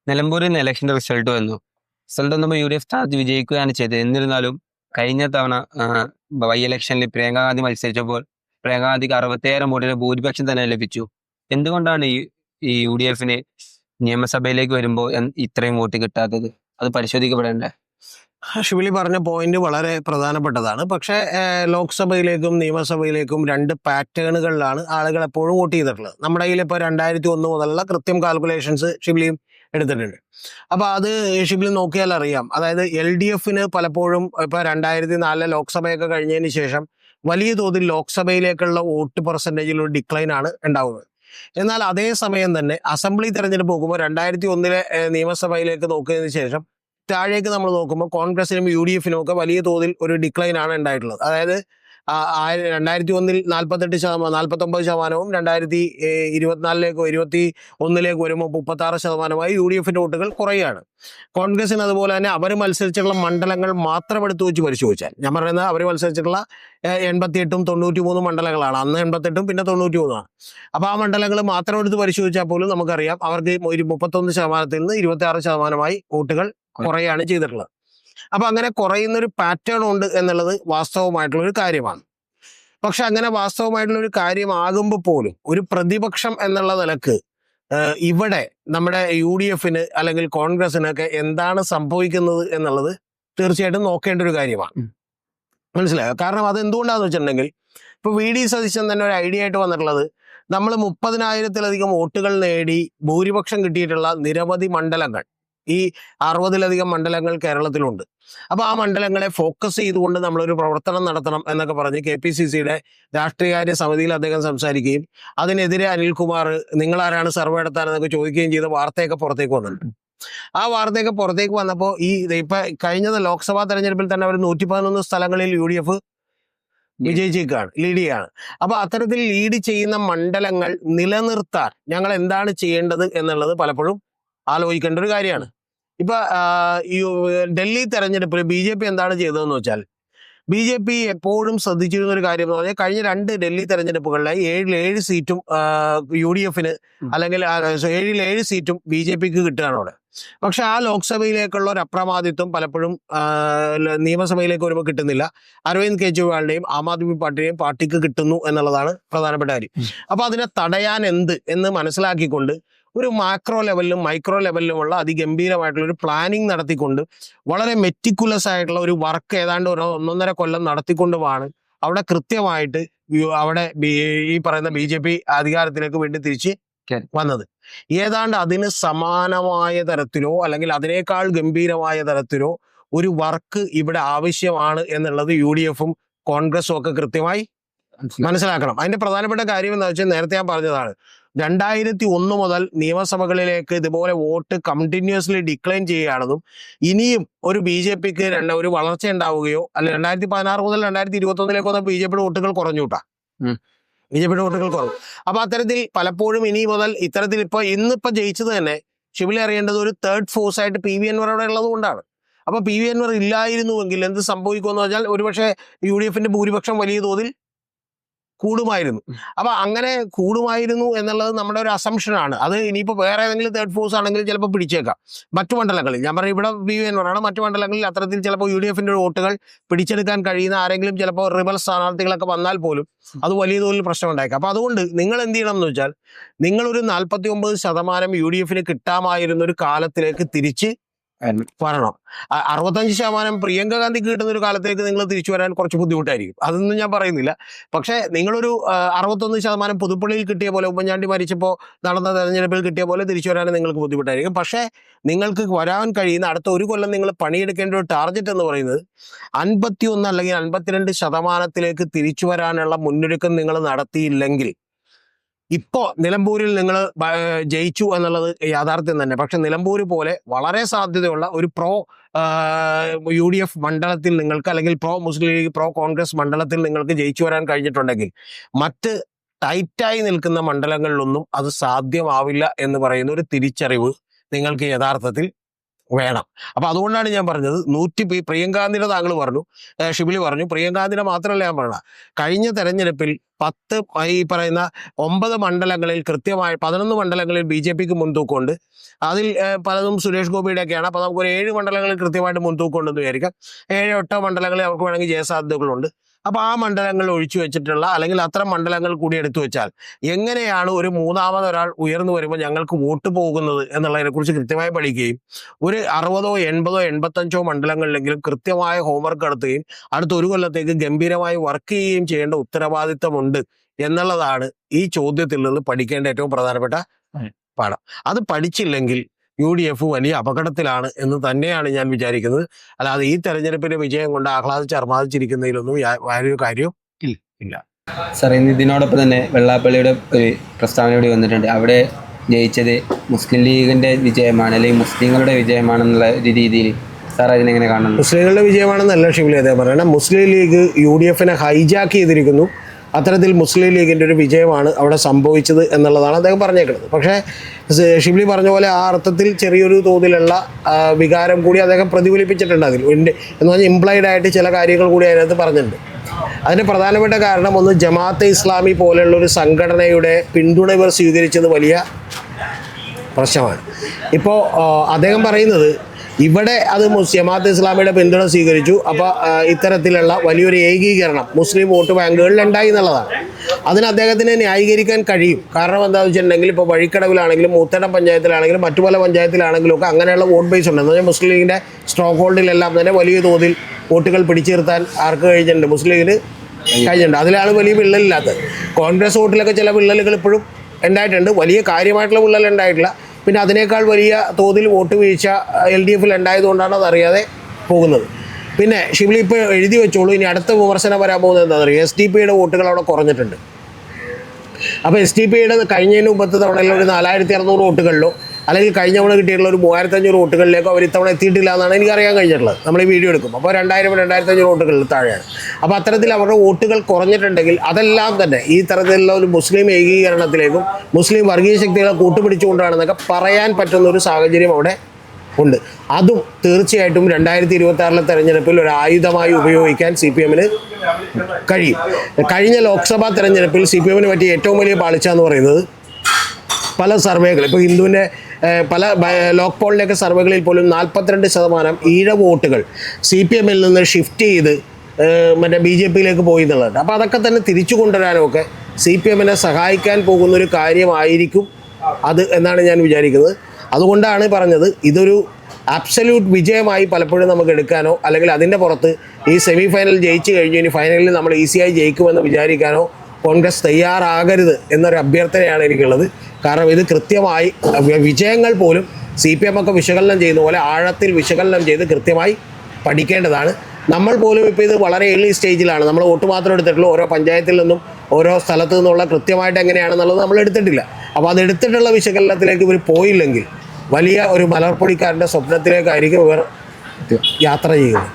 നിലമ്പൂരിൽ നിന്ന് ഇലക്ഷന്റെ റിസൾട്ട് വന്നു. റിസൾട്ട് വന്നപ്പോൾ UDF സ്ഥാനാർത്ഥി വിജയിക്കുകയാണ് ചെയ്തത്. എന്നിരുന്നാലും കഴിഞ്ഞ തവണ ബൈ ഇലക്ഷനിൽ പ്രിയങ്ക ഗാന്ധി മത്സരിച്ചപ്പോൾ പ്രിയങ്ക ഗാന്ധിക്ക് 67 വോട്ടിന് ഭൂരിപക്ഷം തന്നെ ലഭിച്ചു. എന്തുകൊണ്ടാണ് ഈ UDFന് നിയമസഭയിലേക്ക് വരുമ്പോൾ ഇത്രയും വോട്ട് കിട്ടാത്തത്? അത് പരിശോധിക്കപ്പെടേണ്ടേ? ഷിബിലി പറഞ്ഞ പോയിന്റ് വളരെ പ്രധാനപ്പെട്ടതാണ്. പക്ഷേ ലോക്സഭയിലേക്കും നിയമസഭയിലേക്കും രണ്ട് പാറ്റേണുകളിലാണ് ആളുകൾ എപ്പോഴും വോട്ട് ചെയ്തിട്ടുള്ളത്. നമ്മുടെ കയ്യിൽ ഇപ്പോൾ 2001 മുതലുള്ള കൃത്യം കാൽക്കുലേഷൻസ് ഷിബിലിയും എടുത്തിട്ടുണ്ട്. അപ്പോൾ അത് ഷിബിലി നോക്കിയാൽ അറിയാം. അതായത് LDFന് പലപ്പോഴും ഇപ്പോൾ 2004 ലോക്സഭയൊക്കെ കഴിഞ്ഞതിന് ശേഷം വലിയ തോതിൽ ലോക്സഭയിലേക്കുള്ള വോട്ട് പെർസെൻറ്റേജിൽ ഒരു ഡിക്ലൈൻ ആണ് ഉണ്ടാവുന്നത്. എന്നാൽ അതേ സമയം തന്നെ അസംബ്ലി തെരഞ്ഞെടുപ്പ് നോക്കുമ്പോൾ 2001 നിയമസഭയിലേക്ക് നോക്കിയതിന് ശേഷം താഴേക്ക് നമ്മൾ നോക്കുമ്പോൾ കോൺഗ്രസിനും UDFനും ഒക്കെ വലിയ തോതിൽ ഒരു ഡിക്ലൈൻ ആണ് ഉണ്ടായിട്ടുള്ളത്. അതായത് 2001 49%, 2024 21 വരുമ്പോൾ 36% UDFന്റെ വോട്ടുകൾ കുറയുകയാണ്. കോൺഗ്രസിന് അതുപോലെ തന്നെ അവർ മത്സരിച്ചിട്ടുള്ള മണ്ഡലങ്ങൾ മാത്രം എടുത്തു വെച്ച് പരിശോധിച്ചാൽ, ഞാൻ പറയുന്നത് അവർ മത്സരിച്ചിട്ടുള്ള 88ഉം 93 മണ്ഡലങ്ങളാണ്. അന്ന് 88ഉം പിന്നെ 93ആണ്. അപ്പോൾ ആ മണ്ഡലങ്ങൾ മാത്രം എടുത്ത് പരിശോധിച്ചാൽ പോലും നമുക്കറിയാം അവർക്ക് ഒരു 31% നിന്ന് 26% വോട്ടുകൾ കുറയാണ് ചെയ്തിട്ടുള്ളത്. അപ്പൊ അങ്ങനെ കുറയുന്നൊരു പാറ്റേൺ ഉണ്ട് എന്നുള്ളത് വാസ്തവമായിട്ടുള്ളൊരു കാര്യമാണ്. പക്ഷെ അങ്ങനെ വാസ്തവമായിട്ടുള്ളൊരു കാര്യമാകുമ്പോൾ പോലും ഒരു പ്രതിപക്ഷം എന്നുള്ള നിലക്ക് ഇവിടെ നമ്മുടെ UDFന് അല്ലെങ്കിൽ കോൺഗ്രസിനൊക്കെ എന്താണ് സംഭവിക്കുന്നത് എന്നുള്ളത് തീർച്ചയായിട്ടും നോക്കേണ്ട ഒരു കാര്യമാണ്. മനസ്സിലായോ? കാരണം അത് എന്തുകൊണ്ടാന്ന് വെച്ചിട്ടുണ്ടെങ്കിൽ ഇപ്പൊ VD സതീശൻ തന്നെ ഒരു ഐഡിയ ആയിട്ട് വന്നിട്ടുള്ളത്, നമ്മൾ 30,000-ലധികം വോട്ടുകൾ നേടി ഭൂരിപക്ഷം കിട്ടിയിട്ടുള്ള നിരവധി മണ്ഡലങ്ങൾ, ഈ 60-ലധികം മണ്ഡലങ്ങൾ കേരളത്തിലുണ്ട്. അപ്പോൾ ആ മണ്ഡലങ്ങളെ ഫോക്കസ് ചെയ്തുകൊണ്ട് നമ്മളൊരു പ്രവർത്തനം നടത്തണം എന്നൊക്കെ പറഞ്ഞ് KPCCയുടെ രാഷ്ട്രീയകാര്യ സമിതിയിൽ അദ്ദേഹം സംസാരിക്കുകയും അതിനെതിരെ അനിൽകുമാർ നിങ്ങളാരാണ് സർവേ നടത്താനെന്നൊക്കെ ചോദിക്കുകയും ചെയ്ത വാർത്തയൊക്കെ പുറത്തേക്ക് വന്നിട്ടുണ്ട്. ആ വാർത്തയൊക്കെ പുറത്തേക്ക് വന്നപ്പോൾ ഇപ്പൊ കഴിഞ്ഞ ലോക്സഭാ തെരഞ്ഞെടുപ്പിൽ തന്നെ അവർ 111 സ്ഥലങ്ങളിൽ UDF വിജയിച്ചേക്കാണ്, ലീഡ് ചെയ്യാണ്. അപ്പൊ അത്തരത്തിൽ ലീഡ് ചെയ്യുന്ന മണ്ഡലങ്ങൾ നിലനിർത്താൻ ഞങ്ങൾ എന്താണ് ചെയ്യേണ്ടത് എന്നുള്ളത് പലപ്പോഴും ആലോചിക്കേണ്ട ഒരു കാര്യമാണ്. ഇപ്പൊ ഡൽഹി തെരഞ്ഞെടുപ്പിൽ BJP എന്താണ് ചെയ്തതെന്ന് വെച്ചാൽ, BJP എപ്പോഴും ശ്രദ്ധിച്ചിരുന്ന ഒരു കാര്യം എന്ന് പറഞ്ഞാൽ കഴിഞ്ഞ 2 ഡൽഹി തെരഞ്ഞെടുപ്പുകളിലായി 7 സീറ്റും UDFന് അല്ലെങ്കിൽ 7 സീറ്റും BJPക്ക് കിട്ടുകയാണ് അവിടെ. പക്ഷെ ആ ലോക്സഭയിലേക്കുള്ള ഒരു അപ്രമാദിത്വം പലപ്പോഴും നിയമസഭയിലേക്ക് വരുമ്പോൾ കിട്ടുന്നില്ല. അരവിന്ദ് കെജ്രിവാളിന്റെയും ആം ആദ്മി പാർട്ടിക്ക് കിട്ടുന്നു എന്നുള്ളതാണ് പ്രധാനപ്പെട്ട കാര്യം. അപ്പൊ അതിനെ തടയാൻ എന്ന് മനസ്സിലാക്കിക്കൊണ്ട് ഒരു മാക്രോ ലെവലിലും മൈക്രോ ലെവലിലുമുള്ള അതിഗംഭീരമായിട്ടുള്ള ഒരു പ്ലാനിങ് നടത്തിക്കൊണ്ട് വളരെ മെറ്റിക്കുലസ് ആയിട്ടുള്ള ഒരു വർക്ക് ഏതാണ്ട് 1.5 കൊല്ലം നടത്തിക്കൊണ്ടുമാണ് അവിടെ കൃത്യമായിട്ട് അവിടെ ഈ പറയുന്ന BJP അധികാരത്തിലേക്ക് വേണ്ടി തിരിച്ച് വന്നത്. ഏതാണ്ട് അതിന് സമാനമായ തരത്തിലോ അല്ലെങ്കിൽ അതിനേക്കാൾ ഗംഭീരമായ തരത്തിലോ ഒരു വർക്ക് ഇവിടെ ആവശ്യമാണ് എന്നുള്ളത് UDFും കോൺഗ്രസും ഒക്കെ കൃത്യമായി മനസ്സിലാക്കണം. അതിന്റെ പ്രധാനപ്പെട്ട കാര്യം എന്താ വെച്ചാൽ, നേരത്തെ ഞാൻ പറഞ്ഞതാണ്, 2001 മുതൽ നിയമസഭകളിലേക്ക് ഇതുപോലെ വോട്ട് കണ്ടിന്യൂസ്ലി ഡിക്ലൈൻ ചെയ്യുകയാണെന്നും ഇനിയും ഒരു BJPക്ക് ഒരു വളർച്ച ഉണ്ടാവുകയോ അല്ല 2016 മുതൽ 2021 വന്ന BJPയുടെ വോട്ടുകൾ കുറഞ്ഞു കൂട്ടാ, BJPയുടെ വോട്ടുകൾ കുറഞ്ഞു. അപ്പൊ അത്തരത്തിൽ പലപ്പോഴും ഇനി മുതൽ ഇത്തരത്തിൽ ഇന്നിപ്പോ ജയിച്ചത് തന്നെ ഷിബിലി അറിയേണ്ടത് ഒരു തേർഡ് ഫോഴ്സ് ആയിട്ട് PV Anwar അവിടെ ഉള്ളത് കൊണ്ടാണ്. അപ്പൊ PV Anwar ഇല്ലായിരുന്നുവെങ്കിൽ എന്ത് സംഭവിക്കുമെന്ന് വെച്ചാൽ ഒരുപക്ഷെ UDFന്റെ ഭൂരിപക്ഷം വലിയ തോതിൽ കൂടുമായിരുന്നു. അപ്പൊ അങ്ങനെ കൂടുമായിരുന്നു എന്നുള്ളത് നമ്മുടെ ഒരു അസംഷനാണ്. അത് ഇനിയിപ്പോൾ വേറെ ഏതെങ്കിലും തേർഡ് ഫോഴ്സ് ആണെങ്കിൽ ചിലപ്പോൾ പിടിച്ചേക്കാം. മറ്റു മണ്ഡലങ്ങളിൽ, ഞാൻ പറയും ഇവിടെ PV Anwar ആണ്, മറ്റു മണ്ഡലങ്ങളിൽ അത്തരത്തിൽ ചിലപ്പോൾ UDFന്റെ വോട്ടുകൾ പിടിച്ചെടുക്കാൻ കഴിയുന്ന ആരെങ്കിലും ചിലപ്പോൾ റിബൽ സ്ഥാനാർത്ഥികളൊക്കെ വന്നാൽ പോലും അത് വലിയ തോതിൽ പ്രശ്നം ഉണ്ടായേക്കാം. അപ്പൊ അതുകൊണ്ട് നിങ്ങൾ എന്ത് ചെയ്യണം എന്ന് വെച്ചാൽ, നിങ്ങളൊരു 49% UDFന് കിട്ടാമായിരുന്ന ഒരു കാലത്തിലേക്ക് തിരിച്ച് വരണം. 65% പ്രിയങ്ക ഗാന്ധിക്ക് കിട്ടുന്ന ഒരു കാലത്തേക്ക് നിങ്ങൾ തിരിച്ചു വരാൻ കുറച്ച് ബുദ്ധിമുട്ടായിരിക്കും, അതൊന്നും ഞാൻ പറയുന്നില്ല. പക്ഷേ നിങ്ങളൊരു 61% പുതുപ്പള്ളിയിൽ കിട്ടിയ പോലെ, ഉമ്മൻചാണ്ടി മരിച്ചപ്പോൾ നടന്ന തെരഞ്ഞെടുപ്പിൽ കിട്ടിയ പോലെ തിരിച്ചു വരാൻ നിങ്ങൾക്ക് ബുദ്ധിമുട്ടായിരിക്കും. പക്ഷേ നിങ്ങൾക്ക് വരാൻ കഴിയുന്ന അടുത്ത 1 കൊല്ലം നിങ്ങൾ പണിയെടുക്കേണ്ട ഒരു ടാർഗറ്റ് എന്ന് പറയുന്നത് 51 അല്ലെങ്കിൽ 52% തിരിച്ചു വരാനുള്ള മുന്നൊരുക്കം നിങ്ങൾ നടത്തിയില്ലെങ്കിൽ, ഇപ്പോ നിലമ്പൂരിൽ നിങ്ങൾ ജയിച്ചു എന്നുള്ളത് യാഥാർത്ഥ്യം തന്നെ. പക്ഷെ നിലമ്പൂർ പോലെ വളരെ സാധ്യതയുള്ള ഒരു UDF മണ്ഡലത്തിൽ നിങ്ങൾക്ക്, അല്ലെങ്കിൽ മുസ്ലിം ലീഗ് കോൺഗ്രസ് മണ്ഡലത്തിൽ നിങ്ങൾക്ക് ജയിച്ചു വരാൻ കഴിഞ്ഞിട്ടുണ്ടെങ്കിൽ മറ്റ് ടൈറ്റായി നിൽക്കുന്ന മണ്ഡലങ്ങളിലൊന്നും അത് സാധ്യമാവില്ല എന്ന് പറയുന്ന ഒരു തിരിച്ചറിവ് നിങ്ങൾക്ക് യഥാർത്ഥത്തിൽ വേണം. അപ്പൊ അതുകൊണ്ടാണ് ഞാൻ പറഞ്ഞത്, പ്രിയങ്കാന്തിയുടെ താങ്കൾ പറഞ്ഞു, ഷിബിലി പറഞ്ഞു, പ്രിയങ്കാന്തിയുടെ മാത്രമല്ല ഞാൻ പറഞ്ഞ, കഴിഞ്ഞ തെരഞ്ഞെടുപ്പിൽ ഈ പറയുന്ന 9 മണ്ഡലങ്ങളിൽ കൃത്യമായി 11 മണ്ഡലങ്ങളിൽ BJPക്ക് മുൻതൂക്കമുണ്ട്. അതിൽ പലതും സുരേഷ് ഗോപിയുടെയൊക്കെയാണ്. അപ്പോൾ നമുക്കൊരു 7 മണ്ഡലങ്ങളിൽ കൃത്യമായിട്ട് മുൻതൂക്കമുണ്ടെന്ന് വിചാരിക്കാം. 7-8 മണ്ഡലങ്ങളിൽ അവർക്ക് വേണമെങ്കിൽ ജയസാധ്യതകളുണ്ട്. അപ്പോൾ ആ മണ്ഡലങ്ങൾ ഒഴിച്ചു വെച്ചിട്ടുള്ള അല്ലെങ്കിൽ അത്തരം മണ്ഡലങ്ങൾ കൂടി എടുത്തു വെച്ചാൽ എങ്ങനെയാണ് ഒരു മൂന്നാമതൊരാൾ ഉയർന്നു വരുമ്പോൾ ഞങ്ങൾക്ക് വോട്ട് പോകുന്നത് എന്നുള്ളതിനെക്കുറിച്ച് കൃത്യമായി പഠിക്കുകയും ഒരു 60, 80, 85 മണ്ഡലങ്ങളിലെങ്കിലും കൃത്യമായ ഹോംവർക്ക് നടത്തുകയും അടുത്ത ഒരു കൊല്ലത്തേക്ക് ഗംഭീരമായി വർക്ക് ചെയ്യുകയും ചെയ്യേണ്ട ഉത്തരവാദിത്തമുണ്ട് എന്നുള്ളതാണ് ഈ ചോദ്യത്തിൽ നിന്ന് പഠിക്കേണ്ട ഏറ്റവും പ്രധാനപ്പെട്ട പാഠം. അത് പഠിച്ചില്ലെങ്കിൽ UDF വലിയ അപകടത്തിലാണ് എന്ന് തന്നെയാണ് ഞാൻ വിചാരിക്കുന്നത്. അല്ലാതെ ഈ തെരഞ്ഞെടുപ്പിന്റെ വിജയം കൊണ്ട് ആഹ്ലാദിച്ച് അർമാദിച്ചിരിക്കുന്നതിലൊന്നും ഒരു കാര്യവും ഇല്ല. സാർ, ഇന്ന് ഇതിനോടൊപ്പം തന്നെ വെള്ളാപ്പള്ളിയുടെ ഒരു പ്രസ്താവന കൂടി വന്നിട്ടുണ്ട്. അവിടെ ജയിച്ചത് മുസ്ലിം ലീഗിന്റെ വിജയമാണ് അല്ലെങ്കിൽ മുസ്ലിങ്ങളുടെ വിജയമാണെന്നുള്ള ഒരു രീതിയിൽ സാർ അതിനെങ്ങനെ കാണുന്നു? മുസ്ലിങ്ങളുടെ വിജയമാണെന്നല്ല ഷിബിലി അദ്ദേഹം പറയണം. മുസ്ലിം ലീഗ് UDFനെ ഹൈജാക്ക് ചെയ്തിരിക്കുന്നു. അത്തരത്തിൽ മുസ്ലിം ലീഗിൻ്റെ ഒരു വിജയമാണ് അവിടെ സംഭവിച്ചത് എന്നുള്ളതാണ് അദ്ദേഹം പറഞ്ഞേക്കുന്നത്. പക്ഷേ ഷിബിലി പറഞ്ഞ പോലെ ആ അർത്ഥത്തിൽ ചെറിയൊരു തോതിലുള്ള വികാരം കൂടി അദ്ദേഹം പ്രതിഫലിപ്പിച്ചിട്ടുണ്ട്. അതിൽ എന്ന് പറഞ്ഞാൽ ഇംപ്ലൈഡ് ആയിട്ട് ചില കാര്യങ്ങൾ കൂടി അതിനകത്ത് പറഞ്ഞിട്ടുണ്ട്. അതിന് പ്രധാനപ്പെട്ട കാരണം ഒന്ന്, ജമാഅത്തെ ഇസ്ലാമി പോലെയുള്ള ഒരു സംഘടനയുടെ പിന്തുണ ഇവർ സ്വീകരിച്ചത് വലിയ പ്രശ്നമാണ്. ഇപ്പോൾ അദ്ദേഹം പറയുന്നത് ഇവിടെ അത് ജമാഅത്തെ ഇസ്ലാമിയുടെ പിന്തുണ സ്വീകരിച്ചു, അപ്പോൾ ഇത്തരത്തിലുള്ള വലിയൊരു ഏകീകരണം മുസ്ലിം വോട്ട് ബാങ്കുകളിൽ ഉണ്ടായി എന്നുള്ളതാണ്. അതിന് അദ്ദേഹത്തിന് ന്യായീകരിക്കാൻ കഴിയും. കാരണം എന്താണെന്ന് വെച്ചിട്ടുണ്ടെങ്കിൽ ഇപ്പോൾ വഴിക്കടവിലാണെങ്കിലും മൂത്തടം പഞ്ചായത്തിലാണെങ്കിലും മറ്റു പല പഞ്ചായത്തിലാണെങ്കിലും ഒക്കെ അങ്ങനെയുള്ള വോട്ട് ബേസ് ഉണ്ട്. എന്ന് പറഞ്ഞാൽ മുസ്ലിം ലീഗിൻ്റെ സ്ട്രോങ് ഹോൾഡിലെല്ലാം തന്നെ വലിയ തോതിൽ വോട്ടുകൾ പിടിച്ചു നിർത്താൻ ആർക്ക് കഴിഞ്ഞിട്ടുണ്ട്? മുസ്ലിം ലീഗിന് കഴിഞ്ഞിട്ടുണ്ട്. അതിലാണ് വലിയ വിള്ളലില്ലാത്തത്. കോൺഗ്രസ് വോട്ടിലൊക്കെ ചില വിള്ളലുകൾ ഇപ്പോഴും ഉണ്ടായിട്ടുണ്ട്. വലിയ കാര്യമായിട്ടുള്ള വിള്ളൽ ഉണ്ടായിട്ടില്ല. പിന്നെ അതിനേക്കാൾ വലിയ തോതിൽ വോട്ട് വീഴ്ച LDFൽ ഉണ്ടായതുകൊണ്ടാണ് അതറിയാതെ പോകുന്നത്. പിന്നെ ഷിബിലി ഇപ്പോൾ എഴുതി വെച്ചോളൂ, ഇനി അടുത്ത വിമർശനം വരാൻ പോകുന്നത് എന്താ പറയുക, SDP വോട്ടുകൾ അവിടെ കുറഞ്ഞിട്ടുണ്ട്. അപ്പോൾ SDP കഴിഞ്ഞതിന് മുമ്പത്തെ തവണയിൽ ഒരു 4600 വോട്ടുകളിലോ അല്ലെങ്കിൽ കഴിഞ്ഞ തവണ കിട്ടിയിട്ടുള്ള ഒരു 3500 വോട്ടുകളിലേക്കോ അവർ ഇത്തവണ എത്തിയിട്ടില്ല എന്നാണ് എനിക്കറിയാൻ കഴിഞ്ഞിട്ടുള്ളത്. നമ്മൾ ഈ വീഡിയോ എടുക്കും അപ്പോൾ 2000-2500 വോട്ടുകളിൽ താഴെയാണ്. അപ്പോൾ അത്തരത്തിൽ അവരുടെ വോട്ടുകൾ കുറഞ്ഞിട്ടുണ്ടെങ്കിൽ അതെല്ലാം തന്നെ ഈ തരത്തിലുള്ള ഒരു മുസ്ലിം ഏകീകരണത്തിലേക്കും മുസ്ലിം വർഗീയ ശക്തികളെ കൂട്ടുപിടിച്ചുകൊണ്ടാണെന്നൊക്കെ പറയാൻ പറ്റുന്ന ഒരു സാഹചര്യം അവിടെ ഉണ്ട്. അതും തീർച്ചയായിട്ടും 2026 തെരഞ്ഞെടുപ്പിൽ ഒരു ആയുധമായി ഉപയോഗിക്കാൻ CPMന് കഴിയും. കഴിഞ്ഞ ലോക്സഭാ തെരഞ്ഞെടുപ്പിൽ CPMന് പറ്റിയ ഏറ്റവും വലിയ പാളിച്ച എന്ന് പറയുന്നത് പല സർവേകൾ, ഇപ്പോൾ ഹിന്ദുവിൻ്റെ പല ലോക് പോളിൻ്റെയൊക്കെ സർവേകളിൽ പോലും 42% ഈഴ വോട്ടുകൾ CPMൽ നിന്ന് ഷിഫ്റ്റ് ചെയ്ത് മറ്റേ BJPയിലേക്ക് പോയി എന്നുള്ളതുണ്ട്. അപ്പോൾ അതൊക്കെ തന്നെ തിരിച്ചു കൊണ്ടുവരാനൊക്കെ CPMനെ സഹായിക്കാൻ പോകുന്നൊരു കാര്യമായിരിക്കും അത് എന്നാണ് ഞാൻ വിചാരിക്കുന്നത്. അതുകൊണ്ടാണ് പറഞ്ഞത് ഇതൊരു അബ്സല്യൂട്ട് വിജയമായി പലപ്പോഴും നമുക്ക് എടുക്കാനോ അല്ലെങ്കിൽ അതിൻ്റെ പുറത്ത് ഈ സെമി ഫൈനൽ ജയിച്ചു കഴിഞ്ഞു ഇനി ഫൈനലിൽ നമ്മൾ ഈസിയായി ജയിക്കുമെന്ന് വിചാരിക്കാനോ കോൺഗ്രസ് തയ്യാറാകരുത് എന്നൊരു അഭ്യർത്ഥനയാണ് എനിക്കുള്ളത്. കാരണം ഇത് കൃത്യമായി വിജയങ്ങൾ പോലും CPM ഒക്കെ വിശകലനം ചെയ്യുന്ന പോലെ ആഴത്തിൽ വിശകലനം ചെയ്ത് കൃത്യമായി പഠിക്കേണ്ടതാണ്. നമ്മൾ പോലും ഇപ്പോൾ ഇത് വളരെ ഏർലി സ്റ്റേജിലാണ്. നമ്മൾ വോട്ട് മാത്രം എടുത്തിട്ടുള്ളൂ. ഓരോ പഞ്ചായത്തിൽ നിന്നും ഓരോ സ്ഥലത്തു നിന്നുള്ള കൃത്യമായിട്ട് എങ്ങനെയാണെന്നുള്ളത് നമ്മൾ എടുത്തിട്ടില്ല. അപ്പോൾ അതെടുത്തിട്ടുള്ള വിശകലനത്തിലേക്ക് ഇവർ പോയില്ലെങ്കിൽ വലിയ ഒരു മലർപ്പൊടിക്കാരൻ്റെ സ്വപ്നത്തിലേക്കായിരിക്കും ഇവർ യാത്ര ചെയ്യുന്നത്.